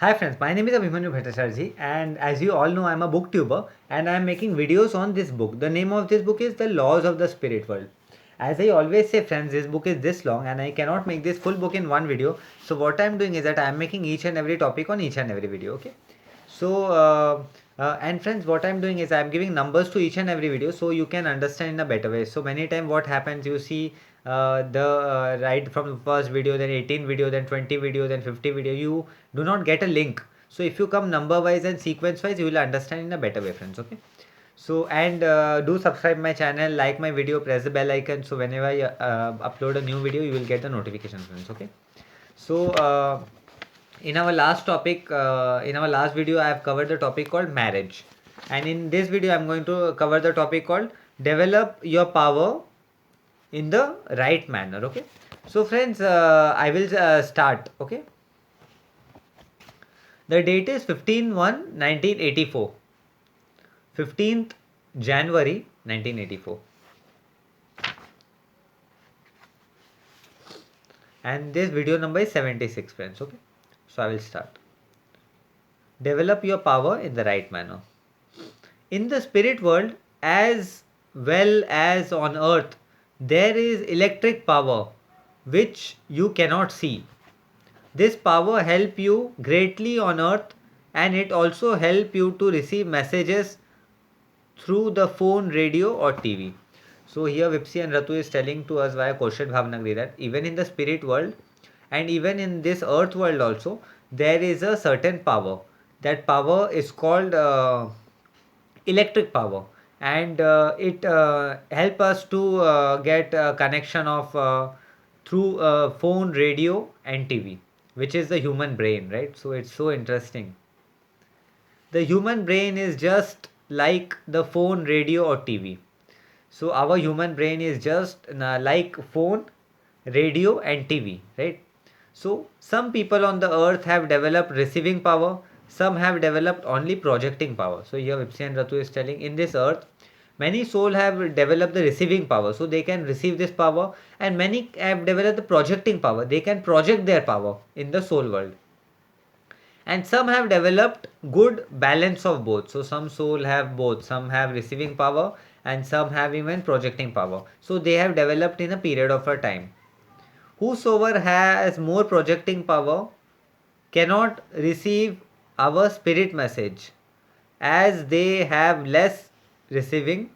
Hi friends, my name is Abhimanyu Bhattacharjee and as you all know I am a booktuber and I am making videos on this book. The name of this book is The Laws of the Spirit World. As I always say friends, this book is this long and I cannot make this full book in one video. So what I am doing is that I am making each and every topic on each and every video, okay? So and friends, what I'm doing is I'm giving numbers to each and every video so you can understand in a better way. So many times what happens, you see the right from the first video, then 18 video, then 20 video, then 50 video, you do not get a link. So if you come number wise and sequence wise, you will understand in a better way, friends. Okay. So and do subscribe my channel, like my video, press the bell icon. So whenever I upload a new video, you will get the notification, friends. Okay. So in our last topic, in our last video, I have covered the topic called marriage, and in this video, I'm going to cover the topic called develop your power in the right manner. Okay. So friends, I will start. Okay. The date is 15/1/1984. 15th January 1984. And this video number is 76, friends. Okay. So I will start. Develop your power in the right manner. In the spirit world, as well as on earth, there is electric power which you cannot see. This power help you greatly on earth and it also help you to receive messages through the phone, radio or TV. So here Vipsi and Ratu is telling to us via Koshat Bhavnagri that even in the spirit world and even in this earth world also, there is a certain power. That power is called electric power, and it help us to get a connection of through phone, radio and TV, which is the human brain, right? So it's so interesting. The human brain is just like the phone, radio or TV. So our human brain is just like phone, radio and TV, right? So some people on the earth have developed receiving power, some have developed only projecting power. So here Vipsi and Ratu is telling in this earth, many souls have developed the receiving power, so they can receive this power, and many have developed the projecting power. They can project their power in the soul world, and some have developed good balance of both. So some soul have both, some have receiving power and some have even projecting power. So they have developed in a period of a time. Whosoever has more projecting power cannot receive our spirit message, as they have less receiving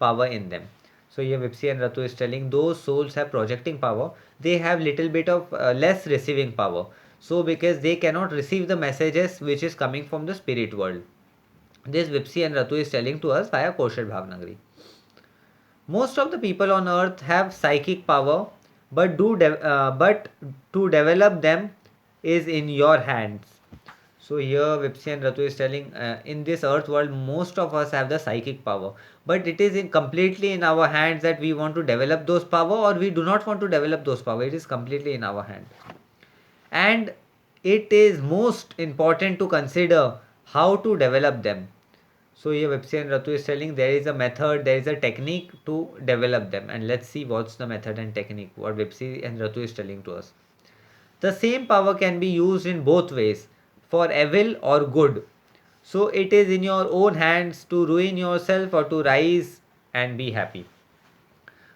power in them. So here Vipsi and Ratu is telling those souls have projecting power, they have little bit of less receiving power. So because they cannot receive the messages which is coming from the spirit world. This Vipsi and Ratu is telling to us via Koshat Bhavnagri. Most of the people on earth have psychic power, but but to develop them is in your hands. So here Vipsi and Ratu is telling in this earth world most of us have the psychic power, but it is completely in our hands that we want to develop those power or we do not want to develop those power. It is completely in our hand, and it is most important to consider how to develop them. So here Vipsi and Ratu is telling there is a method, there is a technique to develop them, and let's see what's the method and technique what Vipsi and Ratu is telling to us. The same power can be used in both ways, for evil or good. So it is in your own hands to ruin yourself or to rise and be happy.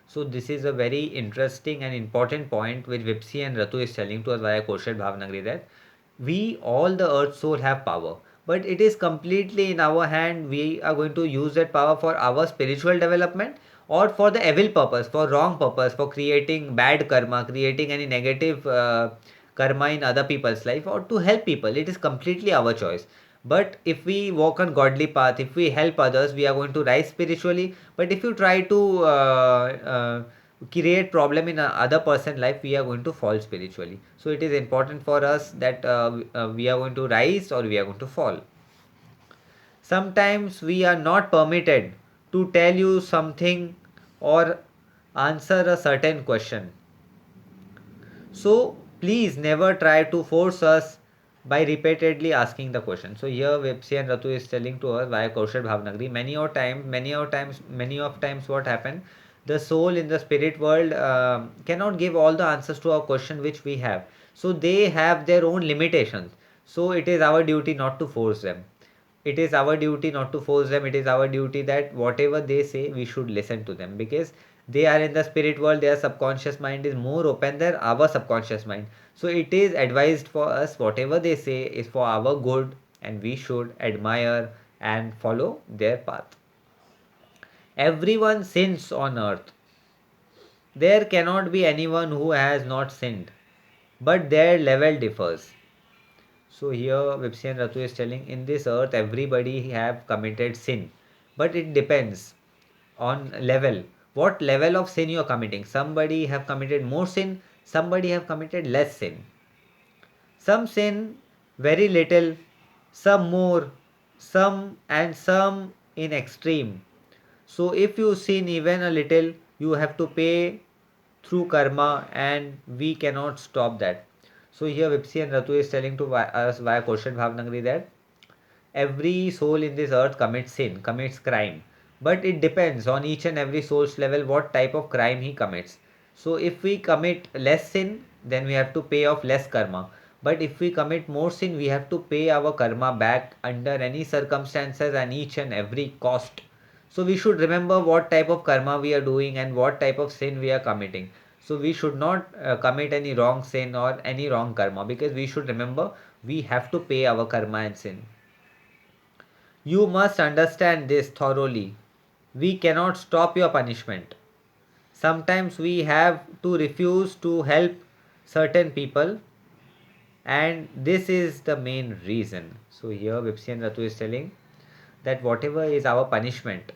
So this is a very interesting and important point which Vipsi and Ratu is telling to us via Koshat Bhavnagri, that we all the earth soul have power, but it is completely in our hand. We are going to use that power for our spiritual development or for the evil purpose, for wrong purpose, for creating bad karma, creating any negative karma in other people's life, or to help people. It is completely our choice. But if we walk on godly path, if we help others, we are going to rise spiritually. But if you try to create problem in other person life, we are going to fall spiritually. So it is important for us that we are going to rise or we are going to fall. Sometimes we are not permitted to tell you something or answer a certain question. So please never try to force us by repeatedly asking the question. So here Vipsi and Ratu is telling to us via Kaushal Bhavnagri, many of times what happened, the soul in the spirit world cannot give all the answers to our question which we have. So they have their own limitations. So it is our duty not to force them. It is our duty not to force them. It is our duty that whatever they say, we should listen to them, because they are in the spirit world. Their subconscious mind is more open than our subconscious mind. So it is advised for us, whatever they say is for our good, and we should admire and follow their path. Everyone sins on earth. There cannot be anyone who has not sinned, but their level differs. So here Vipsy and Ratu is telling, in this earth everybody have committed sin, but it depends on level. What level of sin you are committing? Somebody have committed more sin, somebody have committed less sin. Some sin very little, some more, some in extreme. So if you sin even a little, you have to pay through karma, and we cannot stop that. So here Vipsi and Ratu is telling to us via question Bhavnagri that every soul in this earth commits sin, commits crime. But it depends on each and every soul's level what type of crime he commits. So if we commit less sin, then we have to pay off less karma. But if we commit more sin, we have to pay our karma back under any circumstances and each and every cost. So we should remember what type of karma we are doing and what type of sin we are committing. So we should not commit any wrong sin or any wrong karma, because we should remember we have to pay our karma and sin. You must understand this thoroughly. We cannot stop your punishment. Sometimes we have to refuse to help certain people, and this is the main reason. So here Vipsi and Ratu is telling that whatever is our punishment,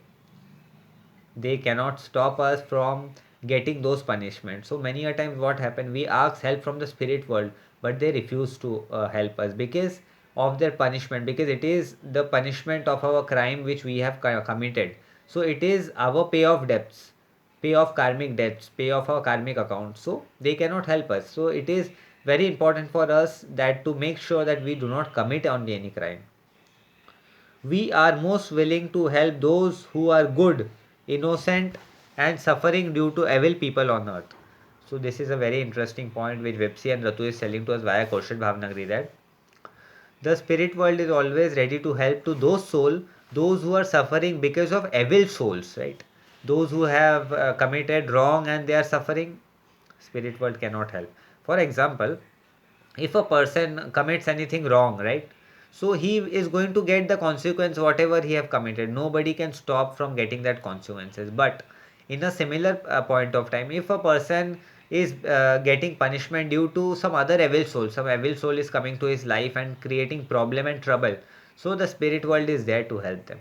they cannot stop us from getting those punishments. So many a times what happen, we ask help from the spirit world, but they refuse to help us because of their punishment, because it is the punishment of our crime which we have committed. So it is our pay of debts, pay of karmic debts, pay of our karmic account. So they cannot help us. So it is very important for us that to make sure that we do not commit only any crime. We are most willing to help those who are good, innocent, and suffering due to evil people on earth. So this is a very interesting point which Vipsi and Ratu is telling to us via question Bhavnagri, that the spirit world is always ready to help to those souls, those who are suffering because of evil souls, right? Those who have committed wrong and they are suffering, spirit world cannot help. For example, if a person commits anything wrong, right, so he is going to get the consequence whatever he have committed. Nobody can stop from getting that consequences. But in a similar point of time, if a person is getting punishment due to some other evil soul, some evil soul is coming to his life and creating problem and trouble, so the spirit world is there to help them.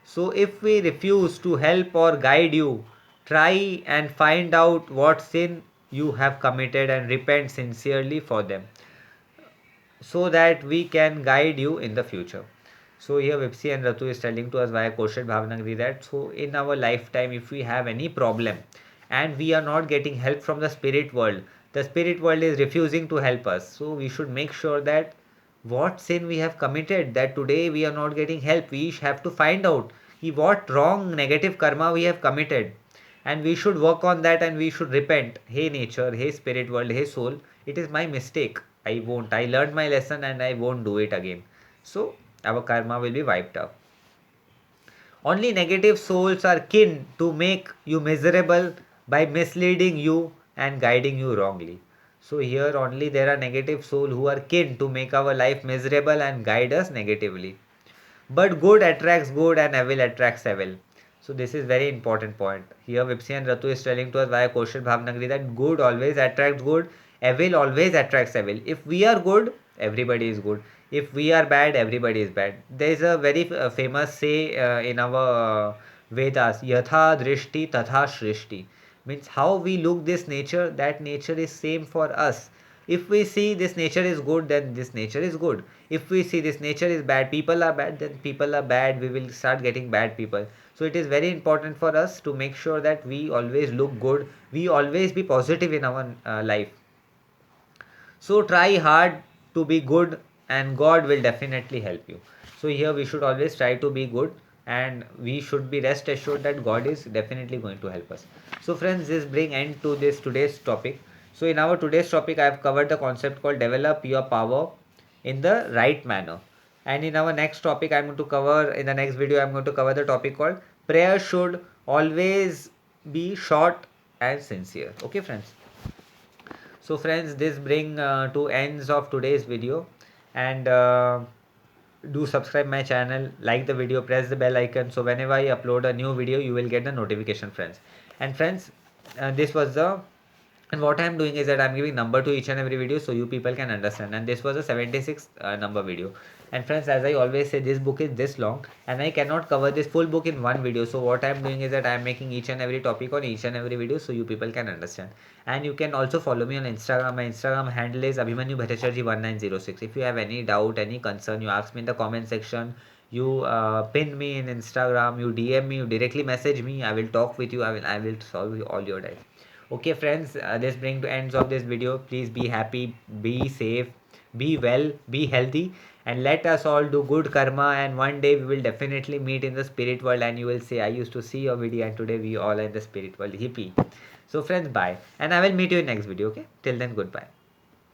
So if we refuse to help or guide you, try and find out what sin you have committed and repent sincerely for them, so that we can guide you in the future. So here Vipsi and Ratu is telling to us via question Bhavnagri that so in our lifetime, if we have any problem and we are not getting help from the spirit world is refusing to help us. So we should make sure that what sin we have committed, that today we are not getting help. We have to find out what wrong negative karma we have committed, and we should work on that, and we should repent. Hey nature, hey spirit world, hey soul, it is my mistake. I learned my lesson and I won't do it again. So our karma will be wiped out. Only negative souls are kin to make you miserable by misleading you and guiding you wrongly. So here only there are negative souls who are kin to make our life miserable and guide us negatively. But good attracts good and evil attracts evil. So this is very important point. Here Vipsi and Ratu is telling to us via question Bhavnagri that good always attracts good, evil always attracts evil. If we are good, everybody is good. If we are bad, everybody is bad. There is a very famous say in our Vedas, Yatha Drishti Tatha Shrishti. Means how we look this nature, that nature is same for us. If we see this nature is good, then this nature is good. If we see this nature is bad, people are bad, then people are bad. We will start getting bad people. So it is very important for us to make sure that we always look good. We always be positive in our life. So try hard to be good, and God will definitely help you. So here we should always try to be good, and we should be rest assured that God is definitely going to help us. So friends, this bring end to this today's topic. So in our today's topic, I have covered the concept called develop your power in the right manner. And in our next topic, I'm going to cover, in the next video, I'm going to cover the topic called prayer should always be short and sincere. Okay, friends. So friends, this bring to ends of today's video, and do subscribe my channel, like the video, press the bell icon, so whenever I upload a new video you will get the notification, friends. And friends, this was the, and what I'm doing is that I'm giving number to each and every video so you people can understand, and this was a 76 number video. And friends, as I always say, this book is this long and I cannot cover this full book in one video, so what I'm doing is that I'm making each and every topic on each and every video so you people can understand. And you can also follow me on Instagram. My Instagram handle is Abhimanyu Bhattacharjee 1906. If you have any doubt, any concern, you ask me in the comment section, you pin me in Instagram, you DM me, you directly message me, I will talk with you, I will solve all your doubts. Okay friends, this brings to ends of this video. Please be happy, be safe, be well, be healthy, and let us all do good karma, and one day we will definitely meet in the spirit world and you will say, I used to see your video and today we all are in the spirit world. Hippie. So friends, bye, and I will meet you in next video. Okay, till then, goodbye.